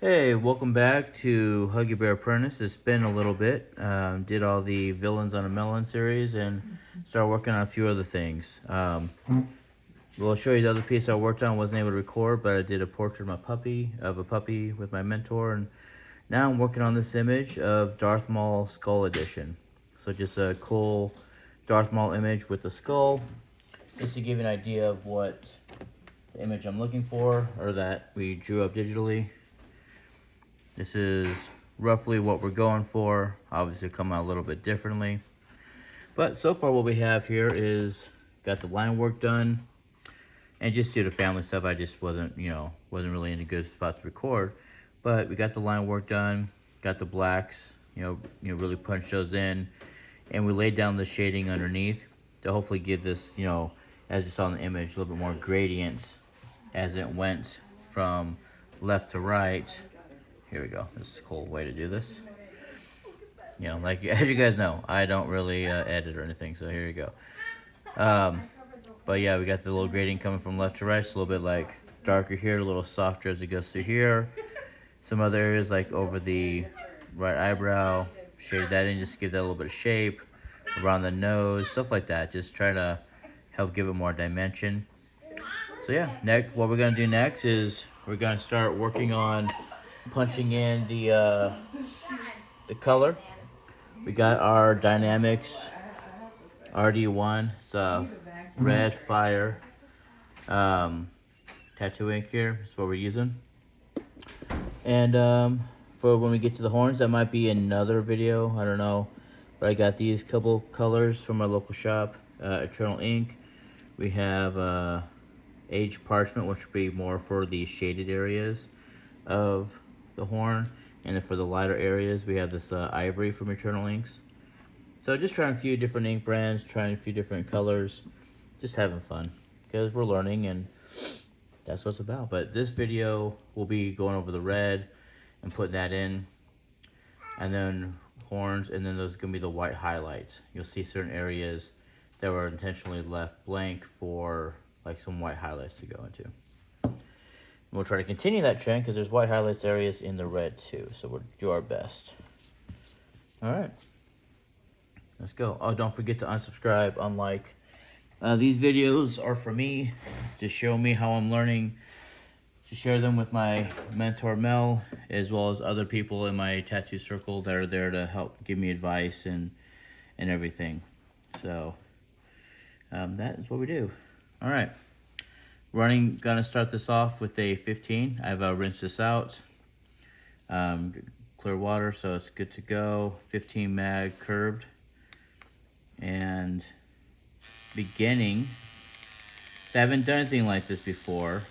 Hey, welcome back to Huggy Bear Apprentice. It's been a little bit. Did all the villains on a melon series and started working on a few other things. We'll show you the other piece I worked on. Wasn't able to record, but I did a portrait of a puppy with my mentor, and now I'm working on this image of Darth Maul Skull Edition. So just a cool Darth Maul image with the skull, just to give you an idea of what the image I'm looking for, or that we drew up digitally. This is roughly what we're going for. Obviously come out a little bit differently. But so far what we have here is got the line work done. And just due to family stuff, I just wasn't really in a good spot to record. But we got the line work done, got the blacks, really punch those in. And we laid down the shading underneath to hopefully give this, as you saw in the image, a little bit more gradient as it went from left to right. Here we go. This is a cool way to do this. Like as you guys know, I don't really edit or anything, so here you go. But yeah, we got the little gradient coming from left to right. It's a little bit like darker here, a little softer as it goes through here. Some other areas like over the right eyebrow, shade that in, just give that a little bit of shape. Around the nose, stuff like that. Just try to help give it more dimension. So yeah, what we're gonna do next is we're gonna start working on punching in the color. We got our Dynamics RD1. It's a red fire tattoo ink here. That's what we're using. And for when we get to the horns, that might be another video. I don't know. But I got these couple colors from our local shop, Eternal Ink. We have Aged Parchment, which would be more for the shaded areas of the horn, and then for the lighter areas we have this Ivory from Eternal Inks. So just trying a few different ink brands, trying a few different colors, just having fun because we're learning, and that's what it's about. But this video will be going over the red and putting that in, and then horns, and then those are gonna be the white highlights. You'll see certain areas that were intentionally left blank for like some white highlights to go into. We'll try to continue that trend because there's white highlights areas in the red too. So we'll do our best. All right, let's go. Oh, don't forget to unsubscribe, unlike. These videos are for me, to show me how I'm learning, to share them with my mentor Mel, as well as other people in my tattoo circle that are there to help give me advice and everything. So that is what we do. All right. Gonna start this off with a 15. I've rinsed this out. Clear water, so it's good to go. 15 mag curved. And beginning, so I haven't done anything like this before.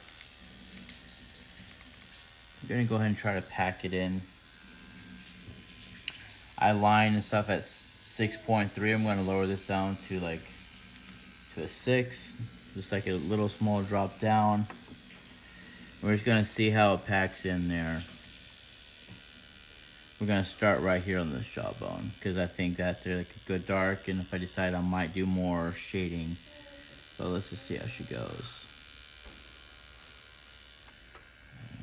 I'm gonna go ahead and try to pack it in. I line and stuff at 6.3. I'm gonna lower this down to a 6. Just like a little small drop down. We're just gonna see how it packs in there. We're gonna start right here on this jawbone because I think that's like a good dark, and if I decide I might do more shading. So let's just see how she goes.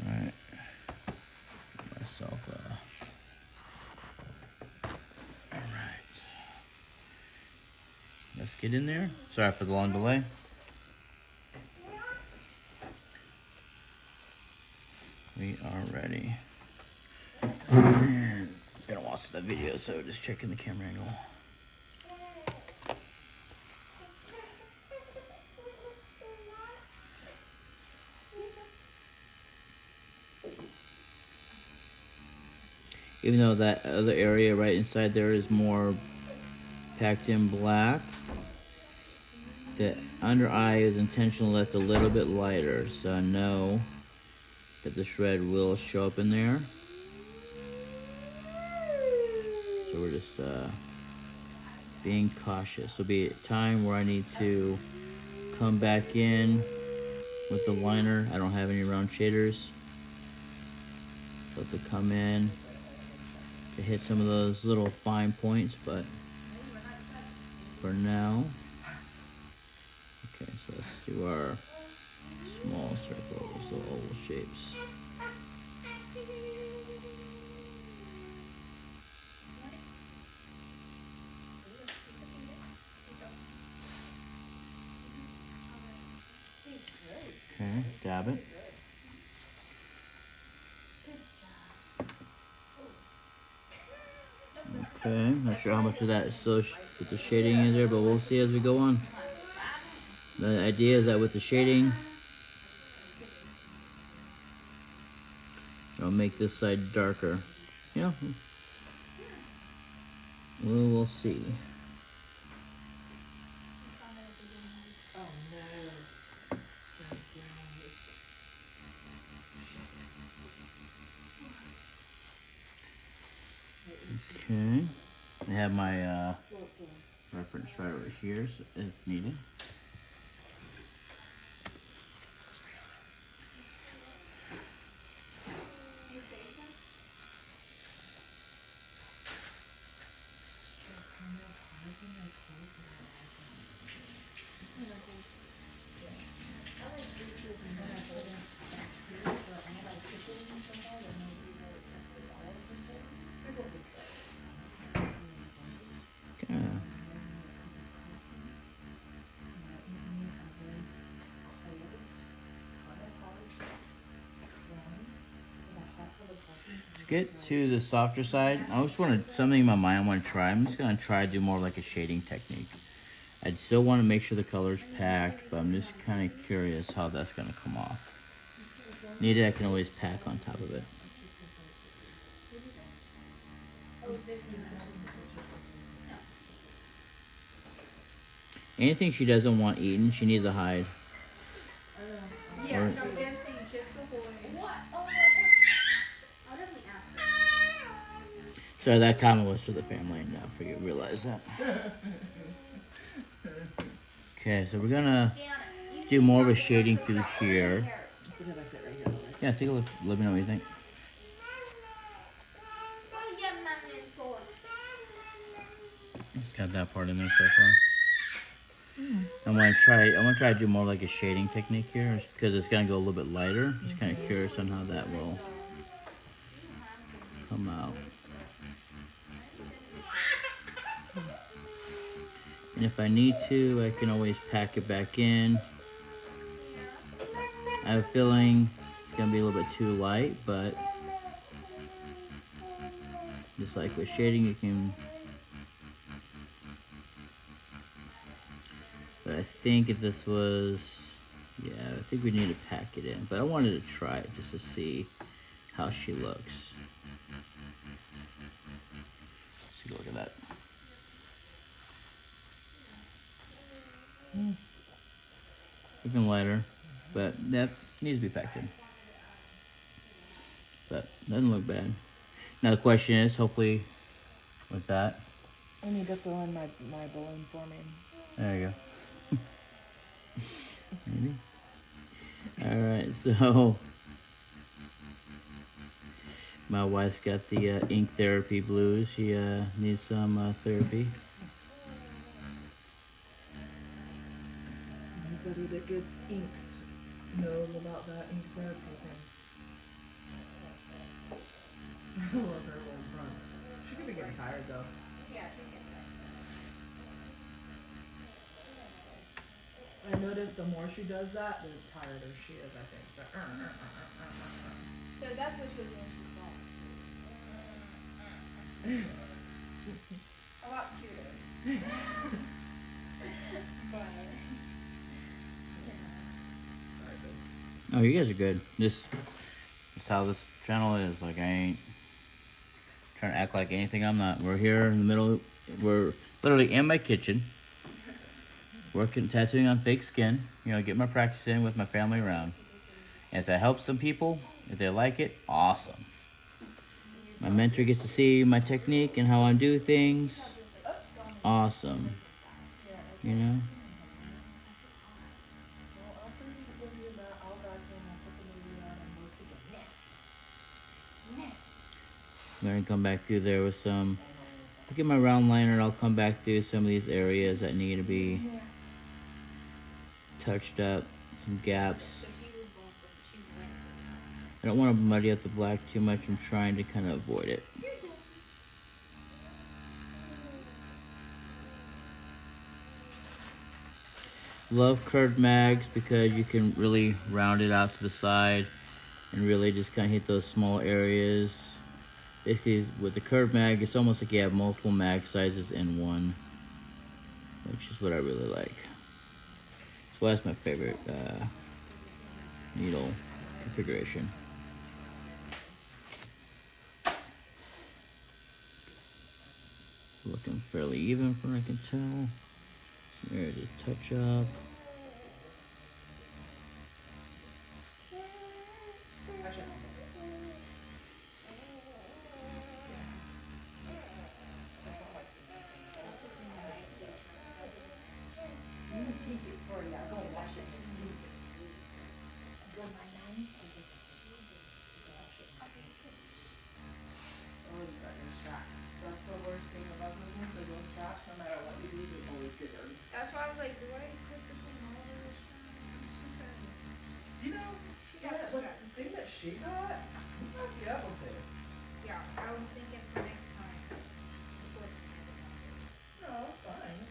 Alright. Alright. Let's get in there. Sorry for the long delay. We are ready. And gonna watch the video, so just checking the camera angle. Even though that other area right inside there is more packed in black, the under eye is intentionally left a little bit lighter, so I know that the shred will show up in there. So we're just being cautious. There'll be a time where I need to come back in with the liner. I don't have any round shaders. So to come in to hit some of those little fine points, but for now, okay, so let's do our small circles, little oval shapes. Okay, dab it. Okay, not sure how much of that is still with the shading in there, but we'll see as we go on. The idea is that with the shading, it'll make this side darker. Yeah, we'll see. Okay, I have my reference right over here, so if needed. Get to the softer side. I just want to, something in my mind I want to try. I'm just going to try to do more like a shading technique. I still want to make sure the color's packed, but I'm just kind of curious how that's going to come off. Needed, I can always pack on top of it. Anything she doesn't want eaten, she needs to hide. Yes. So that comment was for the family, now for you realize that. Okay, so we're gonna do more of a shading through here. Yeah, take a look. Let me know what you think. Just got that part in there so far. I'm gonna try to do more like a shading technique here, because it's gonna go a little bit lighter. Just kind of curious on how that will come out. And if I need to, I can always pack it back in. I have a feeling it's gonna be a little bit too light, but just like with shading, you can. But I think if this was, yeah, I think we need to pack it in. But I wanted to try it just to see how she looks. Let's take a look at that. Even lighter, but that needs to be packed in. But doesn't look bad. Now the question is, hopefully, with that. I need to fill in my balloon for me. There you go. Maybe. All right, so my wife's got the ink therapy blues. She needs some therapy. Anybody that gets inked knows about that ink therapy thing. I love her little grunts. She could be getting tired though. I noticed the more she does that, the tireder she is, I think. But, So that's what she was doing, she's small. A lot cuter. But, Oh, you guys are good. This is how this channel is. Like, I ain't trying to act like anything I'm not. We're here in the middle. We're literally in my kitchen, working, tattooing on fake skin. You know, get my practice in with my family around. And if that helps some people, if they like it, awesome. My mentor gets to see my technique and how I do things. Awesome. You know? I'm gonna come back through there with some. I'll get my round liner. I'll come back through some of these areas that need to be touched up, some gaps. I don't want to muddy up the black too much. I'm trying to kind of avoid it. Love curved mags because you can really round it out to the side and really just kind of hit those small areas. Basically, with the curved mag, it's almost like you have multiple mag sizes in one, which is what I really like. So that's my favorite needle configuration. Looking fairly even from what I can tell. Some area to touch up. That's why I was like, do I put this one all over the straps? You know, yeah, like the thing that she got, I'll be able to. Yeah, I was thinking for next time. No, it's fine.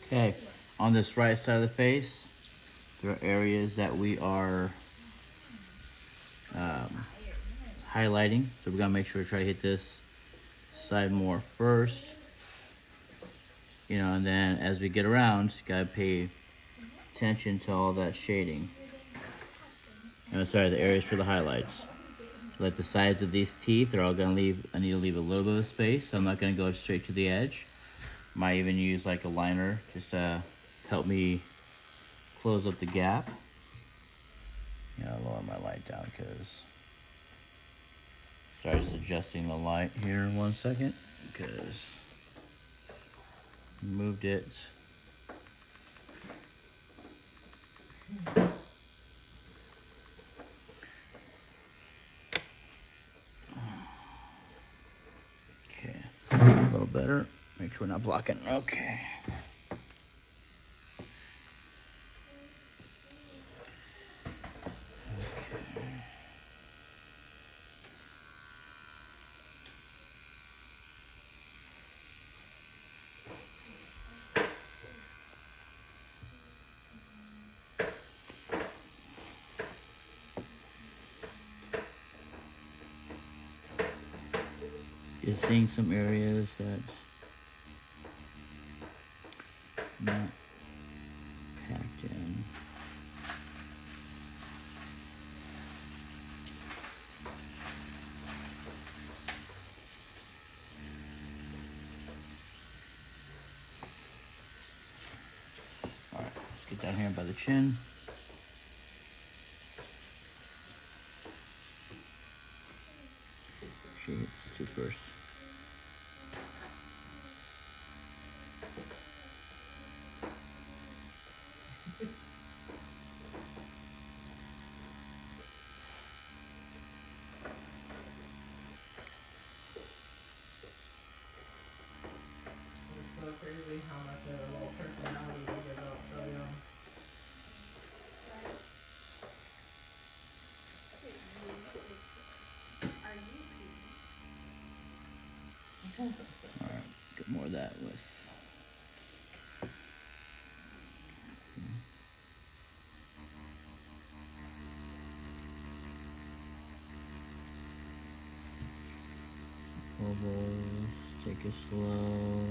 Okay, on this right side of the face, there are areas that we are highlighting. So we're gonna make sure to try to hit this side more first. You know, and then as we get around, you gotta pay attention to all that shading. I'm sorry, the areas for the highlights. Like the sides of these teeth are all gonna leave, I need to leave a little bit of space. So I'm not gonna go straight to the edge. Might even use like a liner just to help me close up the gap. Yeah, I'll lower my light down because, sorry, just adjusting the light here 1 second because moved it. Okay, a little better. Make sure we're not blocking. Okay. Just seeing some areas that's not packed in. All right, let's get down here by the chin. Sure, it's two first. It's so crazy how much of a little personality they develop so young. All right, get more of that with. Ovals, take it slow.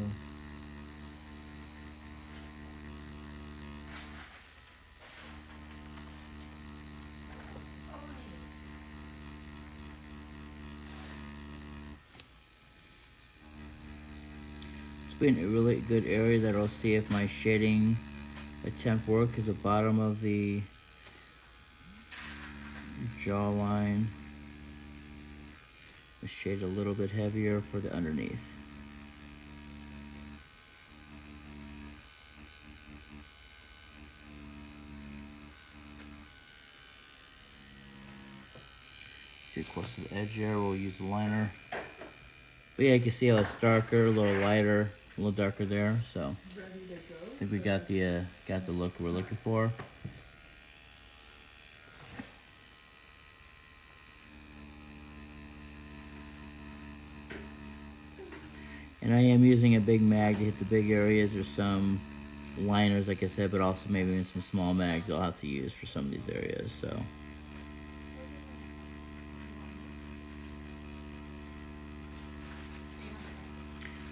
It's been a really good area that I'll see if my shading attempt work is the bottom of the jawline. The shade a little bit heavier for the underneath. Too close to the edge here, we'll use the liner. But yeah, you can see how it's darker, a little lighter, a little darker there. So Ready to go? I think we got the look we're looking for. And I am using a big mag to hit the big areas. There's some liners, like I said, but also maybe even some small mags I'll have to use for some of these areas. So.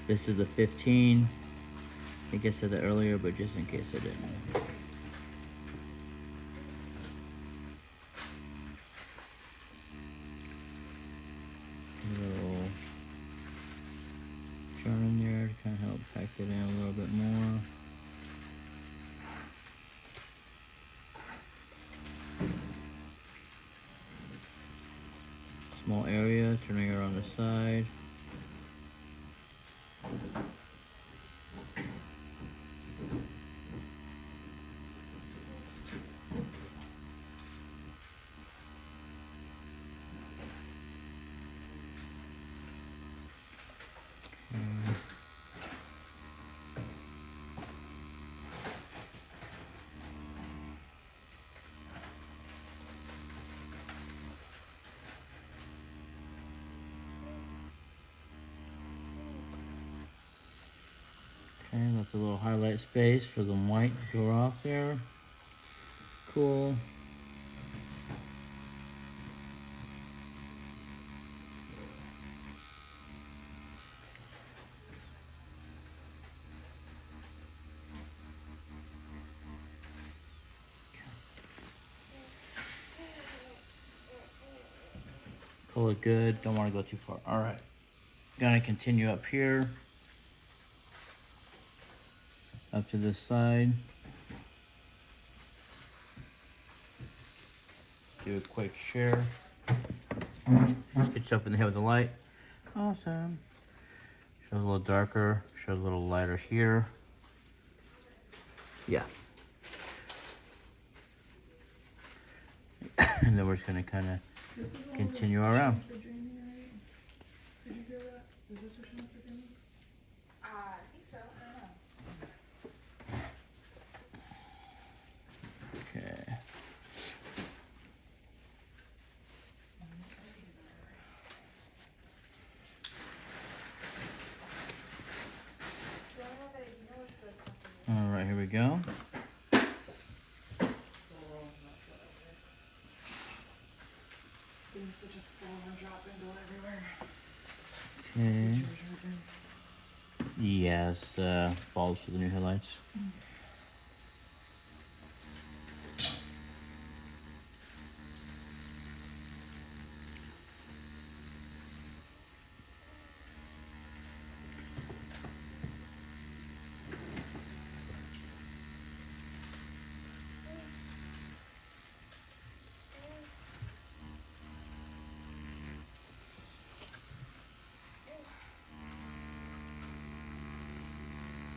This is the 15. I think I said that earlier, but just in case I didn't. A little jar in there to kind of help pack it in a little bit more. Small area, turning it on the side. Okay, that's a little highlight space for the white to go off there. Cool. Pull it good, don't want to go too far. All right, gonna continue up here, up to this side. Do a quick share. Hit yourself in the head with the light. Awesome. Shows a little darker, shows a little lighter here. Yeah. And then we're just gonna kind of continue around. For Jamie, right? Did you hear that? Is this what you want for Jamie? I think so. I don't know. Okay. Do I know that you know it's the company? All right, here we go. Things to just fall and drop and go everywhere. Okay. This is yours right there. Yes, balls for the new headlights.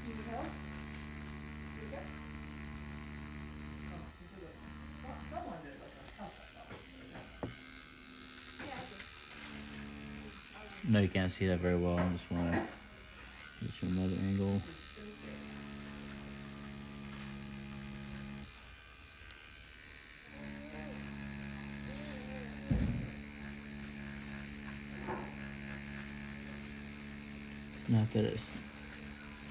Need help? You good? Oh, you did it. Someone did like a tough Yeah, I did. No, you can't see that very well. I just want to get you another angle. Not that it's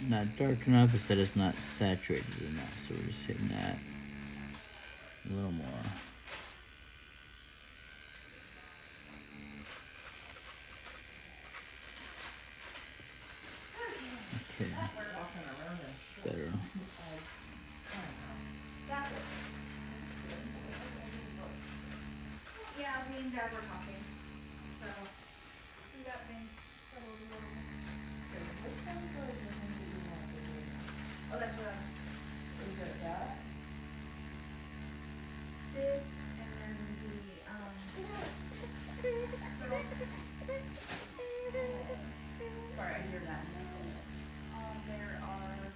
not dark enough, it's that it's not saturated enough. So we're just hitting that a little more. Okay, walking around and shit. better. That works. Yeah, me and Dad were talking. So we got things settled a little. Oh, that's what Is it that? this and then the Sorry, I hear that. there are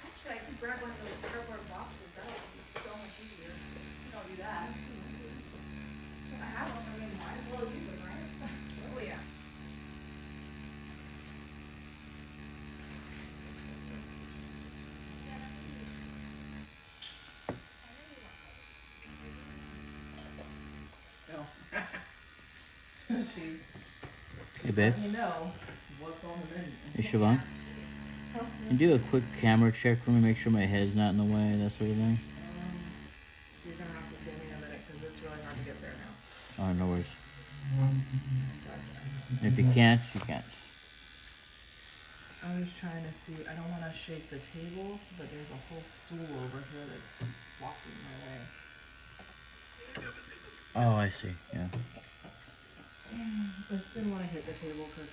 actually I could grab one of those cardboard boxes. That would be so much easier. Don't do that. I have one. I mean, might as well use them, right? Oh yeah. she's Hey, babe. letting you know what's on the menu. Hey, Siobhan. Huh? Can you do a quick camera check for me? Make sure my head's not in the way, that sort of thing. You're gonna have to give me a minute because it's really hard to get there now. Oh, no worries. Okay. If you can't, you can't. I was trying to see, I don't wanna shake the table, but there's a whole stool over here that's blocking my way. Oh, I see. Yeah. I just didn't wanna hit the table because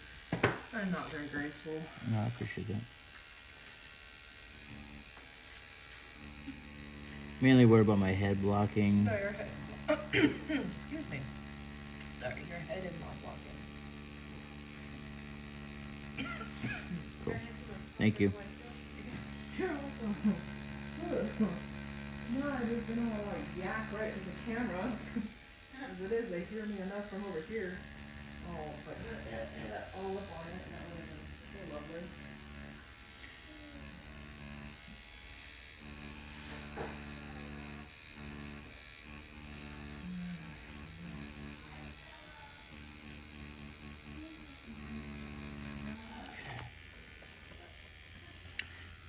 I'm not very graceful. No, I appreciate that. Mainly worried about my head blocking. No, your head is excuse me. Sorry, your head is not blocking. Cool. Thank you. You're welcome. No, I just didn't wanna like yak right into the camera. As it is, they hear me enough from over here. Oh, but all up on it, that would have been so lovely.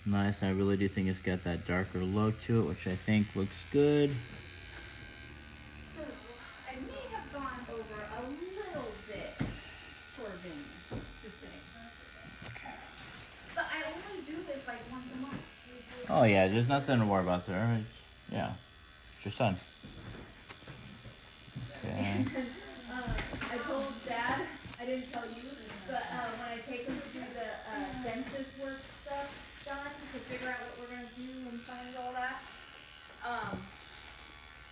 Nice. I really do think it's got that darker look to it, which I think looks good. So, I may have gone over a little bit for Vinny, just saying. But I only do this like once a month. Oh yeah, there's nothing to worry about there. It's, yeah, it's your son. Okay. I told Dad, I didn't tell you, but when I take him to do the dentist work stuff done to figure out what we're gonna do and find all that,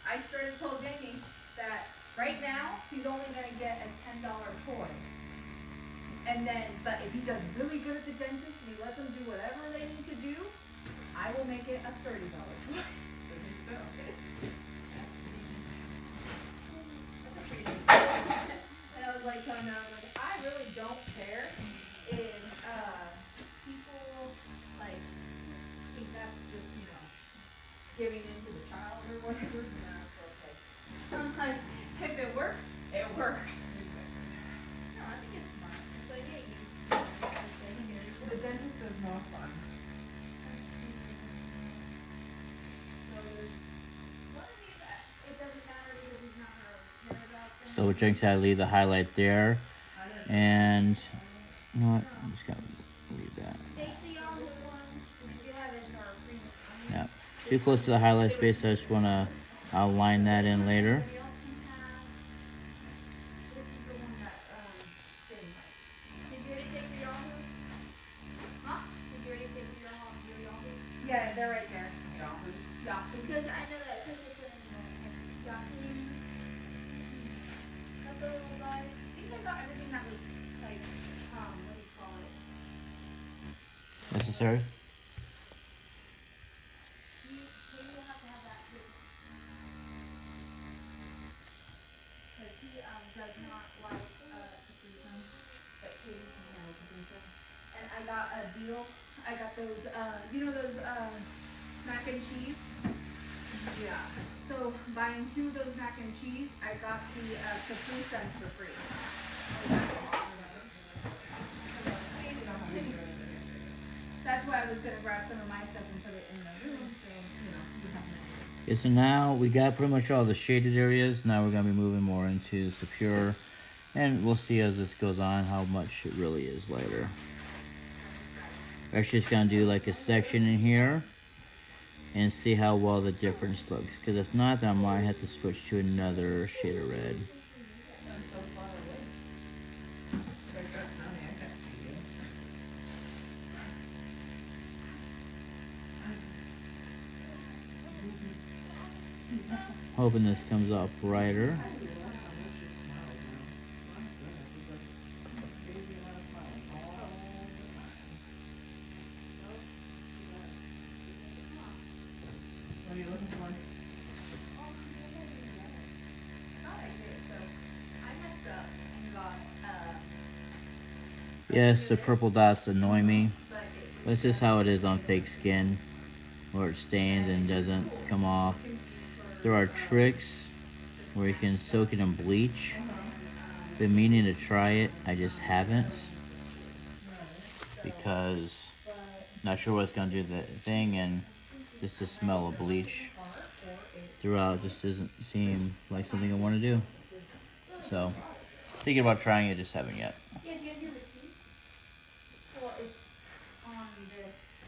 I straight up told Vinny that right now he's only gonna get a $10 toy. And then, but if he does really good at the dentist and he lets them do whatever they need to do, I will make it a $30 toy. And I was like telling him, I really don't care if people like think that's just, giving in to the child or whatever. No, it's okay. I'm like, if it works, it works. No, I think it's smart. It's like, hey, The dentist is not fun. it doesn't matter because he's not gonna care about them. So we're going to leave the highlight there, and you know what? I'm just gonna leave that. Take the yellow one. You have it for free. Yeah, too close to the highlight space. I just want to outline that in later. Everybody else can have. This is the one that didn't like. Did you already take your yellows? Huh? Did you already take your yellows? Yeah, they're right there. Yeah, because I know that because it's in stocking. Got the little guys. I think I got everything that was like, what do you call it? Necessary. Maybe we'll have to have that this one. Because he does not like Capri Sun, but Katie can handle Capri Sun. And I got a deal. I got those, those mac and cheese. Yeah. So buying 2 of those mac and cheese, I got the Capri Suns for free. That's why I was gonna grab some of my stuff and put it in the room, so you have that. Okay, so now we got pretty much all the shaded areas. Now we're gonna be moving more into the pure, and we'll see as this goes on how much it really is later. We're actually just gonna do like a section in here and see how well the difference looks. Because if not, then I might have to switch to another shade of red. I'm so far away. Check that, honey, I can't see you. Hoping this comes out brighter. What are you looking for? Yes, the purple dots annoy me. But it's just how it is on fake skin, where it stains and doesn't come off. There are tricks where you can soak it in bleach, been meaning to try it. I just haven't because not sure what's gonna do the thing, and just the smell of bleach throughout just doesn't seem like something I want to do. So thinking about trying it, just haven't yet. Yeah, do you have your receipt? Well, it's on this.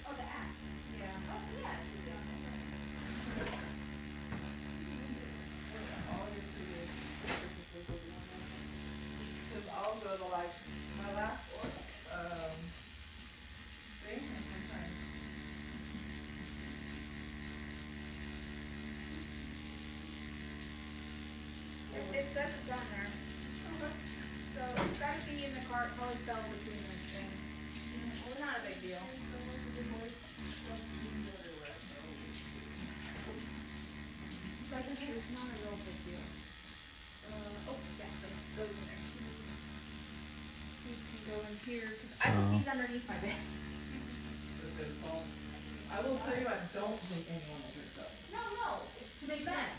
Oh, the app. Yeah. Oh, yeah, it should be on there. All your previous purchases will be on there. Cause I'll go to like my last one, thing, and I'm trying. It says it's on there. So it's gotta be in the cart, probably fell between those things. Well, not a big deal. So I guess it's not a real big deal. Oh, yeah, but it goes in there. These can go in here, cause I put these underneath my bed. I will tell you, I don't think anyone will pick up. No, it's to make beds.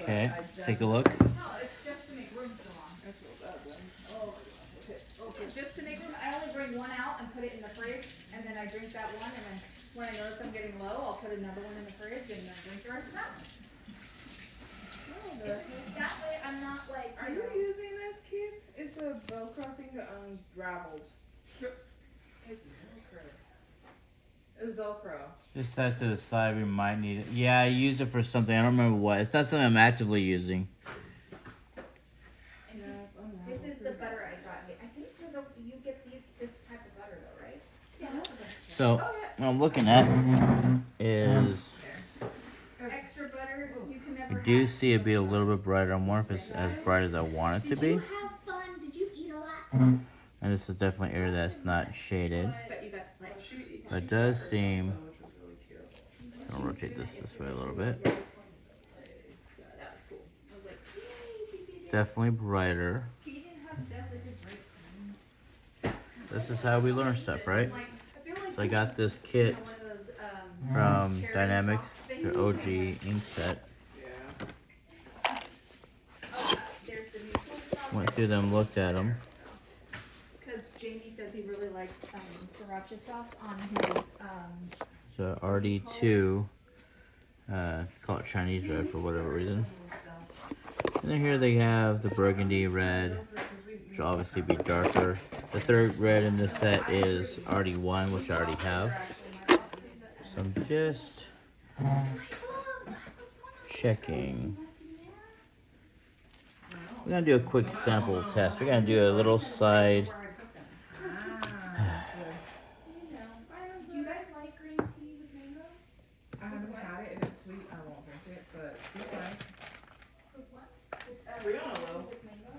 Okay, take a look. No, it's just to make room still on. I feel bad then. Oh, okay. Okay, just to make room, I only bring one out and put it in the fridge, and then I drink that one, and then when I notice I'm getting low, I'll put another one in the fridge and then drink the rest of that one. That way I'm not like, Are you using this, Keith? It's a Velcro thing that unraveled. It's Velcro. It's Velcro. Just set to the side. We might need it. Yeah, I used it for something. I don't remember what. It's not something I'm actively using. and see, this is the butter I got. I think you get this type of butter though, right? Yeah, that's the butter. So what I'm looking at is Extra butter, you can I never do have. see it be a little bit brighter. I'm wondering if it's as bright as I want it to be. have fun? Did you eat a lot? And this is definitely an area that's not shaded. But you got to play. But it does seem. Which was really cute. I'll rotate this way a little bit. That's cool. I was like, yay, Definitely brighter. Keaton has said this is great. This is how we learn stuff, right? Like, I feel like So I got this kit one of those, from cherry Dynamics, box things. their OG ink set. Yeah. There's the mutual stuff. Went through them, looked at them. Because Jamie says he really likes sriracha sauce on his So RD2, call it Chinese Red for whatever reason. And then here they have the burgundy red, which will obviously be darker. The third red in this set is RD1, which I already have. So I'm just checking. We're gonna do a quick sample test. We're gonna do a little side. Do you guys like green tea with mango? I haven't had it. If it's sweet, I won't drink it, but it's fine. With what? It's Brianna will. with mango.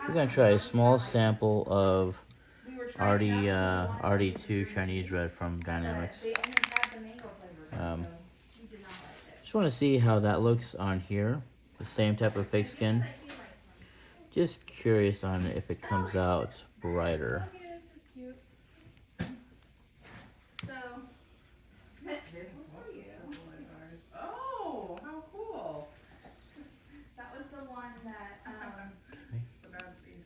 We're gonna try a small sample of We were trying RD2 Chinese Red from Dynamics. They only had the mango flavor, so he did not like it. Just want to see how that looks on here. The same type of fake skin. He likes them. Just curious on if it comes out brighter. Okay, this is cute. So, this was for you. Oh, how cool. That was the one that, The bad seed.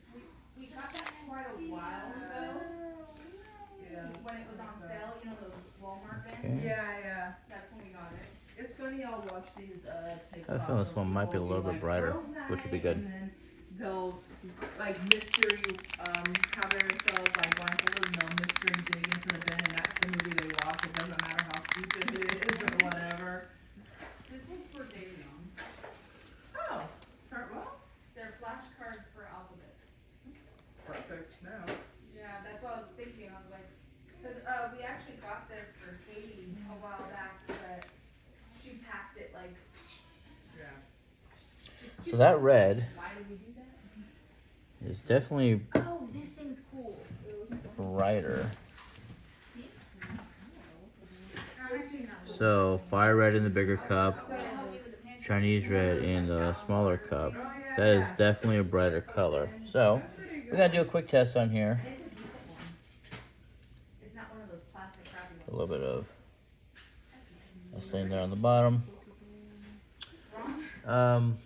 we got that quite a while ago, Yeah. when it was on sale, you know, those Walmart bins? Okay. Yeah. That's when we got it. It's funny, I'll watch these I feel this one might be a little bit brighter, which would be good. And then they'll like mystery have themselves like blindfolded and they'll mystery dig into the bin and that's the movie they watch. It doesn't matter how stupid it is or whatever. This was for Davion. Oh, well, They're flashcards for alphabets. perfect now. Yeah, that's what I was thinking. I was like, because we actually got this for Katie a while back, but she passed it like. Yeah. Just So that red Why did we do that? is definitely Oh, this thing's cool. brighter. So So fire red in the bigger cup, Chinese red in the smaller cup. That is definitely a brighter color. So we're gonna do a quick test on here. it's a decent one. It's not one of those plastic crappy A ones. little bit of a stain there on the bottom. Wrong?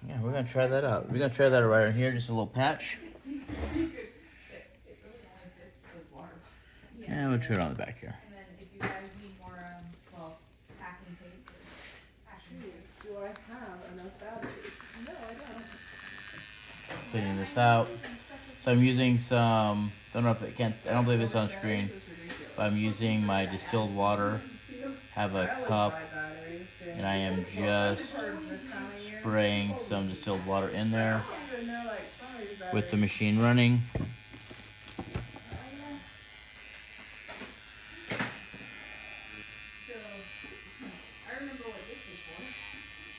Yeah, we're gonna try that out. We're gonna try that right in here, just a little patch. It really only fits with water. And we'll try it on the back here. And then if you guys need more, well, packing tape or packing tape. Jeez, do I have enough batteries? No, I don't. Cleaning this out. So I'm using some, don't know if it can, I don't believe it's on screen, but I'm using my distilled water. Have a cup, and I am just spraying some distilled water in there with the machine running. I remember what this was for.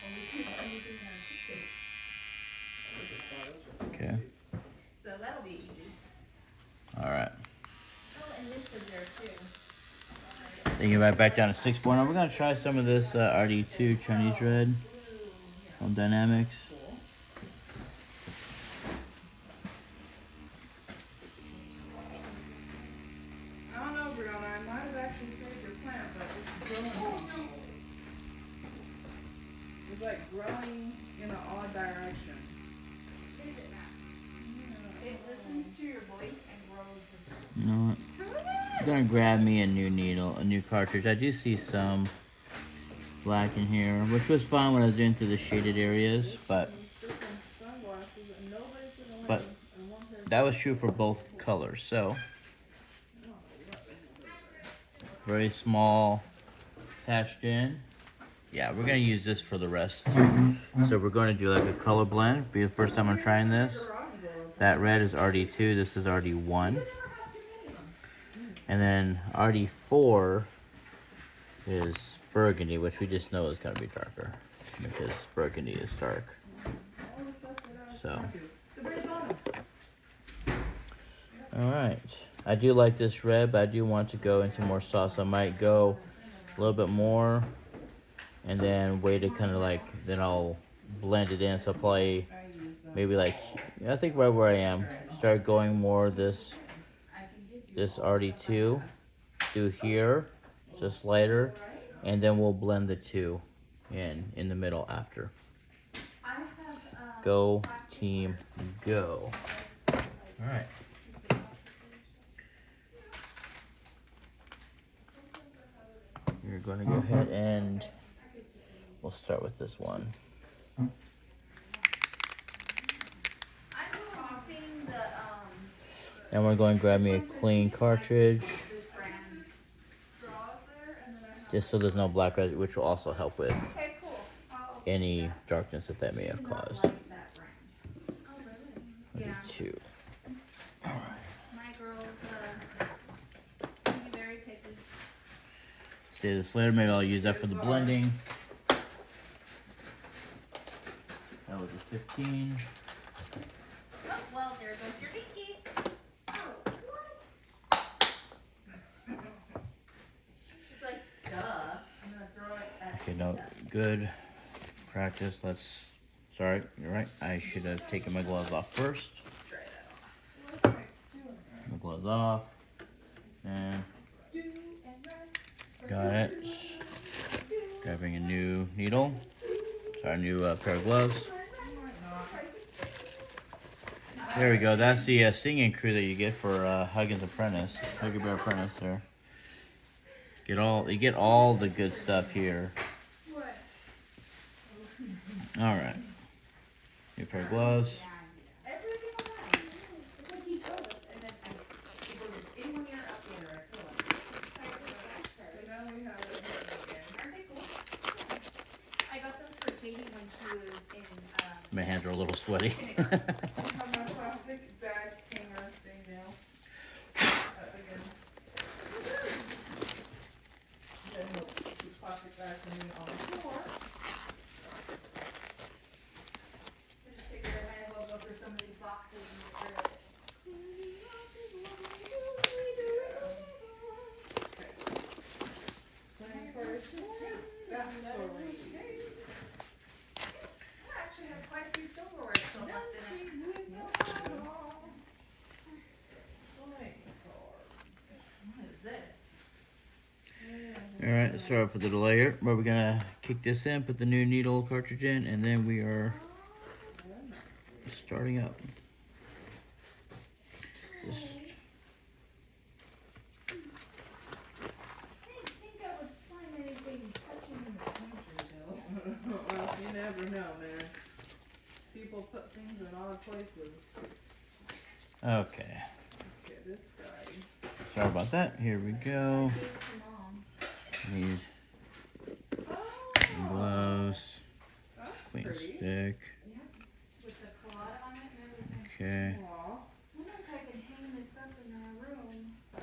And we couldn't anything on the Okay. So that'll be easy. All right. Oh, and this is there too. Taking it right back down to 6.0. We're gonna try some of this RD2 Chinese Red on Dynamics. I don't know, Brianna. I might have actually saved your plant, but it's growing. It's like growing in an odd direction. Is it not? It listens to your voice and grows with You know what? I'm gonna grab me a new needle, a new cartridge. I do see some black in here, which was fine when I was doing through the shaded areas, but that was true for both colors. So very small, patched in. Yeah, we're gonna use this for the rest. So we're going to do like a color blend. Be the first time I'm trying this. That red is RD2. This is RD1. And then RD4 is burgundy, which we just know is going to be darker because burgundy is dark. So, all right. I do like this red, but I do want to go into more sauce. I might go a little bit more and then wait to kind of like, then I'll blend it in. So probably maybe like, I think right where I am, start going more this RD2 through here, just lighter, and then we'll blend the two in the middle after. Go team, go. All right. You're going to go ahead and we'll start with this one. And we're going to grab me a clean cartridge, just so there's no black residue, which will also help with any darkness that may have caused. Two. All right. My girls, very picky. Save this later. Maybe I'll use that for the blending. That was a 15. Oh, well, there goes your pinky. Oh, what? She's like, duh. I'm gonna throw it at Okay, no, good practice. Let's. Sorry, you're right. I should have taken my gloves off first. Try that off. My gloves off. And got it. Grabbing a new needle. Sorry, new pair of gloves. There we go. That's the singing crew that you get for Huggins Apprentice, Huggy Bear Apprentice. There. You get all the good stuff here. All right. New pair of gloves. Every single time. It's like he told us, and then it goes anyone near up there, I feel like. So now we have it again. Aren't they cool? I got those for Katie when she was in, My hands are a little sweaty. Have my plastic bag hanger thing now. Again. Then we'll put the plastic bag for me on the floor. I just figured I might as well go through some of these boxes and get rid of it. That's for me. I actually have quite a few silverware still left in it. What is this? Alright, sorry for the delay here, but we're gonna kick this in, put the new needle cartridge in, and then we are starting up. Just I didn't think I would find anything touching in the pantry though. Well, you never know, man. People put things in odd places. okay. Okay, this guy. Sorry about that. Here we go. I gave it to Mom. Need Oh, gloves, that's clean pretty. stick. Yeah, with the colada on it and everything. Okay. Aw, I wonder if I can hang this up in our room. I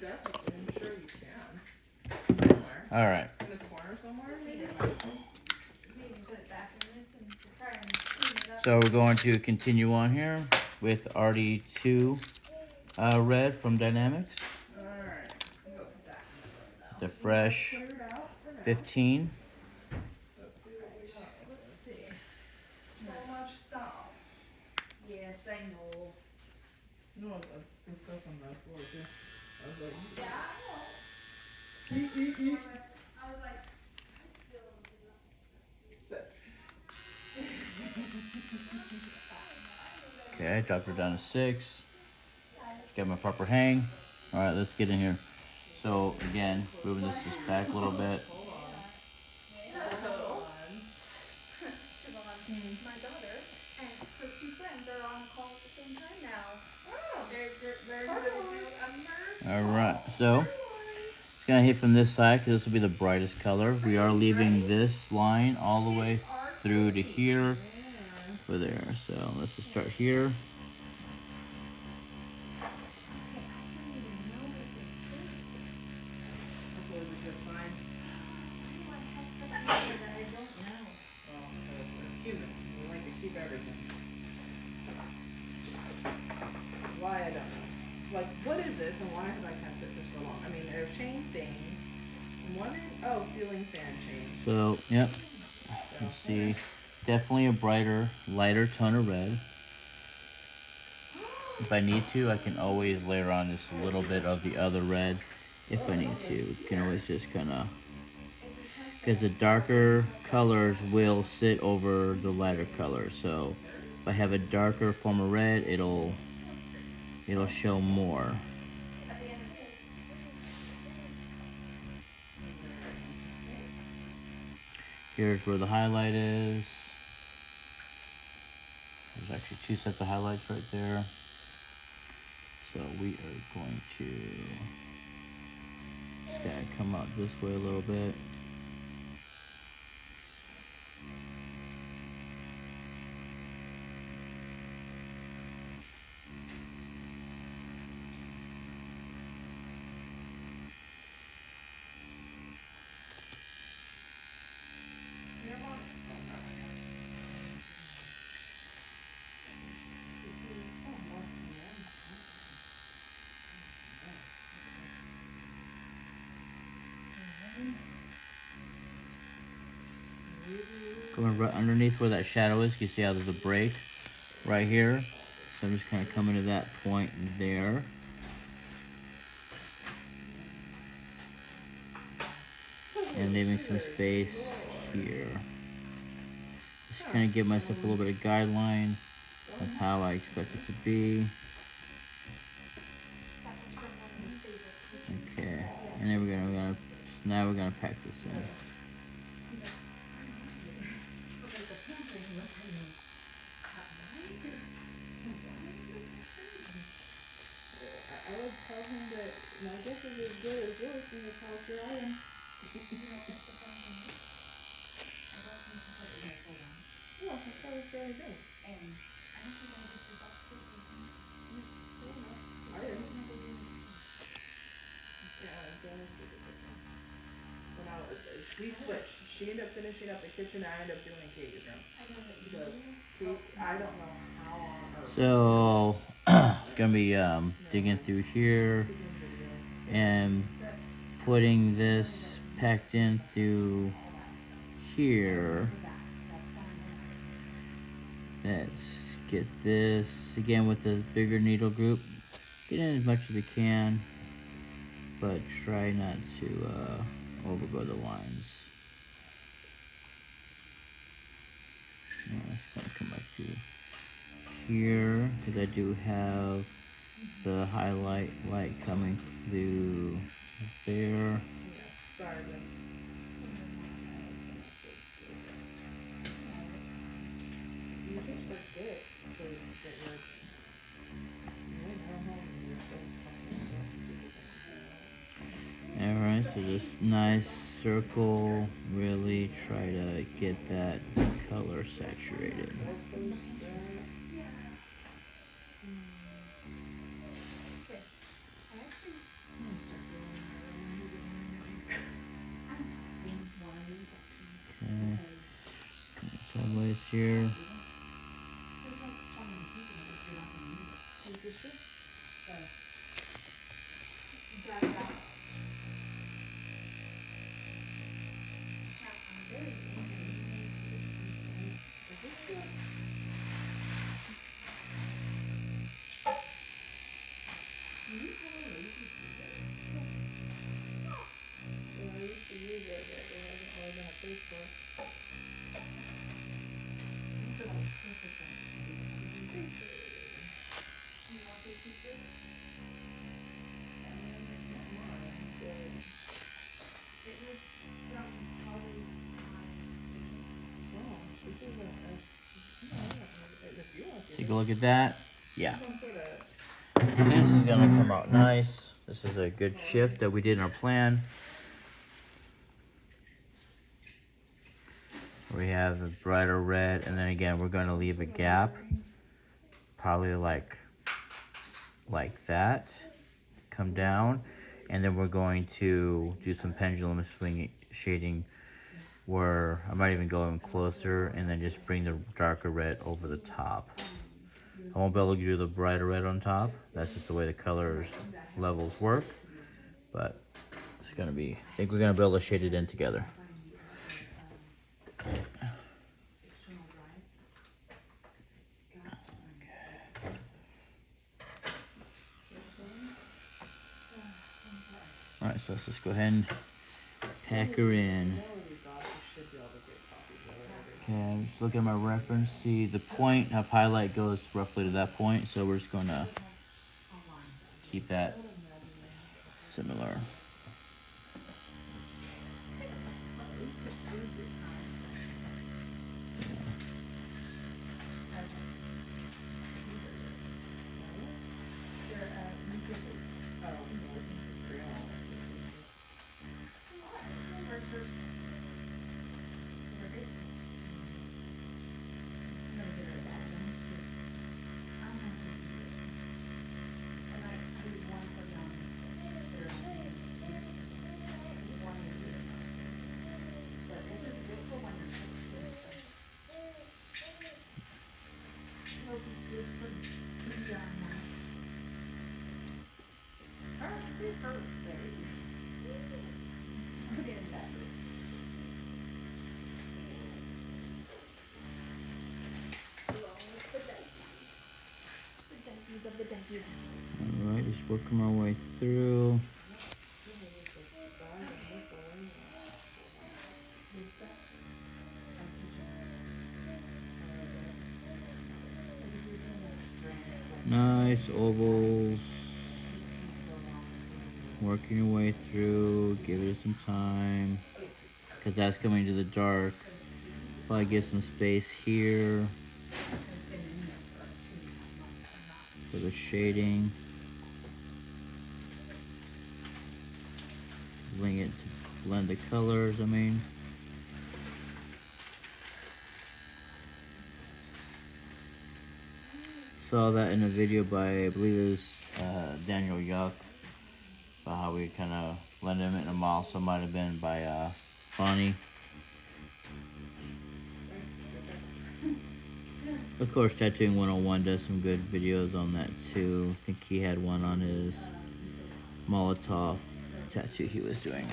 definitely, I'm sure you can. Somewhere. All right. In the corner somewhere, maybe? Maybe put it back in this and try and clean it up. So we're going to continue on here with RD2 Red from Dynamics. Alright, go put that in the room now. The fresh Clear it out for now. 15. Let's see what we got. Let's see. So much stuff. Yes, I know. No, that's the stuff on the floor too. I was like, Yeah, I know. eat, eat, eat. I was like, I feel Sit. Okay, dropped her down to 6. Got my proper hang. All right, let's get in here. So again, moving this just back a little bit. Hold on. My daughter and her 2 friends are on a call at the same time now. Oh, They're gonna do a merge. All right, so it's gonna hit from this side because this will be the brightest color. We are leaving this line all the way through to here yeah. for there. So let's just start here. What was it, just sign? Oh, we're human. We like to keep everything. Why, I don't know. Like, what is this and why have I kept it for so long? I mean, they're chain things. I'm wondering, oh, ceiling fan chain. So yep, you see, definitely a brighter, lighter tone of red. If I need to, I can always layer on just a little bit of the other red. If I need to, you can always just kind of, because the darker colors will sit over the lighter colors. So if I have a darker form of red, it'll show more. Here's where the highlight is. There's actually 2 sets of highlights right there. So we are going to just gotta come out this way a little bit. Coming right underneath where that shadow is, you see how there's a break right here. So I'm just kind of coming to that point there. And leaving some space here. Just kind of give myself a little bit of guideline of how I expect it to be. Okay, and then now we're gonna pack this in. I would tell him that my guess is as good as yours in this house where I am. Yeah, I thought it was very good. I didn't. Yeah, it's when we switched. She ended up finishing up the kitchen, I ended up doing Katie's room. Because I don't know how on earth. So gonna be digging through here and putting this packed in through here. Let's get this again with the bigger needle group. Get in as much as we can, but try not to overgo the lines. Yeah, it's gonna come back through here because I do have the highlight light coming through there. Sorry, you just forget to get rid. Alright, so this nice circle, really try to get that color saturated. Okay, sideways here. Take a look at that. Yeah. This is gonna come out nice. This is a good shift that we did in our plan. We have the brighter red, and then again, we're gonna leave a gap. Probably like that. Come down. And then we're going to do some pendulum swing shading where I might even go even closer and then just bring the darker red over the top. I won't be able to do the brighter red on top. That's just the way the colors levels work. But it's gonna be, I think we're gonna be able to shade it in together. Alright, so let's just go ahead and pack her in. Okay, I'm just looking at my reference. See, the point of highlight goes roughly to that point, so we're just gonna keep that similar. Alright, just working my way through. Nice ovals. Working your way through. Give it some time. Because that's coming to the dark. Probably give some space here for the shading. Bring it to blend the colors, I mean. Saw that in a video by, I believe it was Daniel Yuck, about how we kind of blend them in a mall. So it might have been by Bonnie. Of course, Tattooing 101 does some good videos on that too. I think he had one on his Molotov tattoo he was doing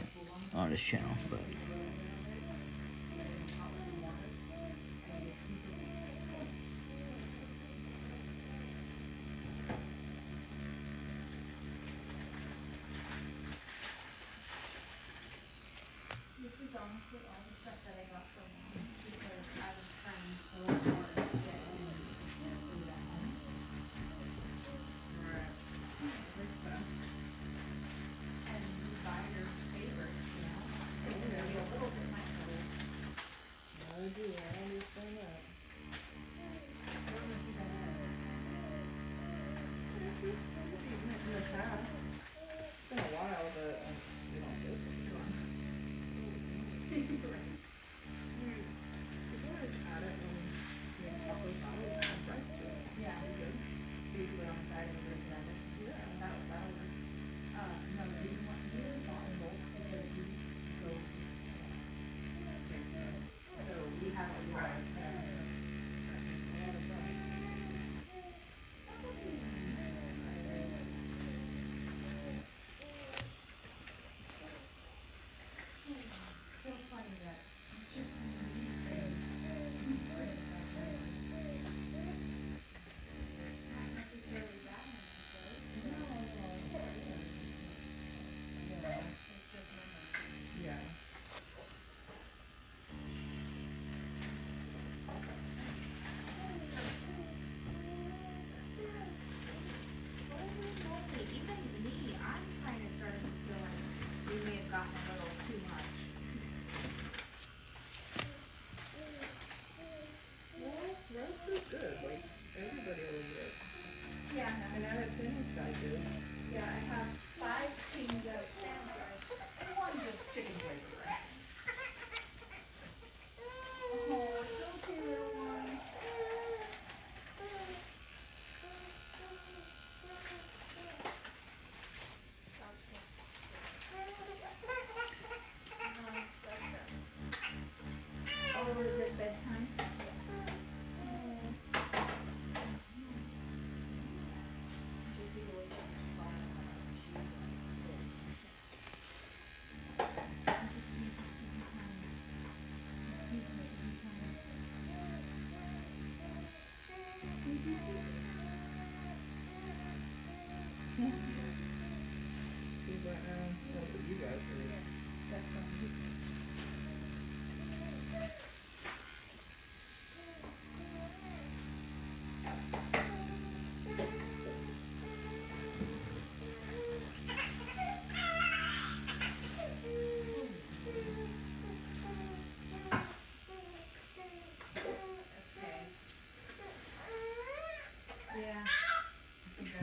on his channel. But this is honestly all the stuff that I got from mom because I was trying to look for it.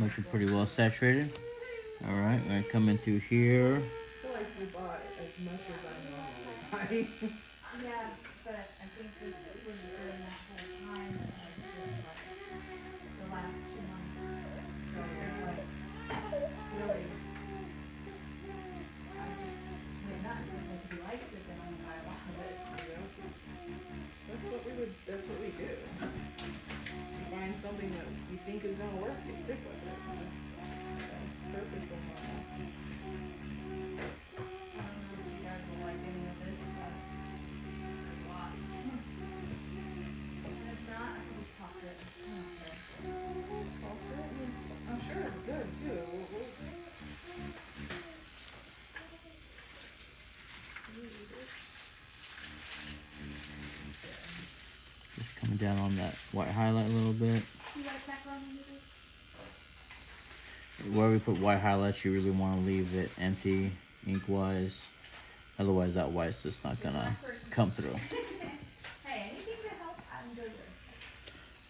Looking pretty well saturated. All right, we're gonna come in through here. I feel like you bought as much as I normally buy. Yeah, but I think this was during that whole time, like just like the last 2 months. So it's like really, I just went nuts. It's like if he likes it, then I'm gonna buy a lot of it. That's what we do. You find something that you think is gonna work, you stick with it. That's perfect for mom. I don't know if you guys will like any of this, but it's a lot. And if not, I can just toss it. I don't care. I'm sure it's good too. Just coming down on that white highlight a little bit. You like macaroni noodles? Where we put white highlights, you really want to leave it empty, ink-wise. Otherwise, that white's just not gonna come through. Hey, anything to help, I'm good with.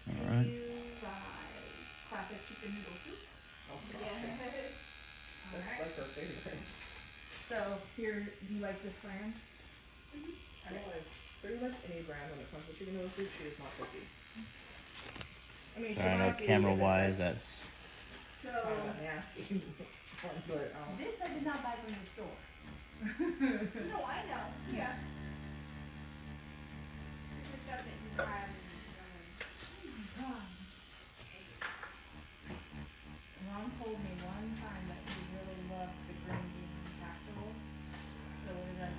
All right. You buy classic chicken noodle soup? Yes. That's Alright, like our favorite. so here, do you like this brand? I don't like pretty much any brand when it comes to chicken noodle soup. She is not picky. I mean, So I know camera-wise, that's So, kind of a nasty one, but this I did not buy from the store. No, I know, yeah. This is stuff that you have Ron told me one time that he really loved the green bean casserole. So what did I do?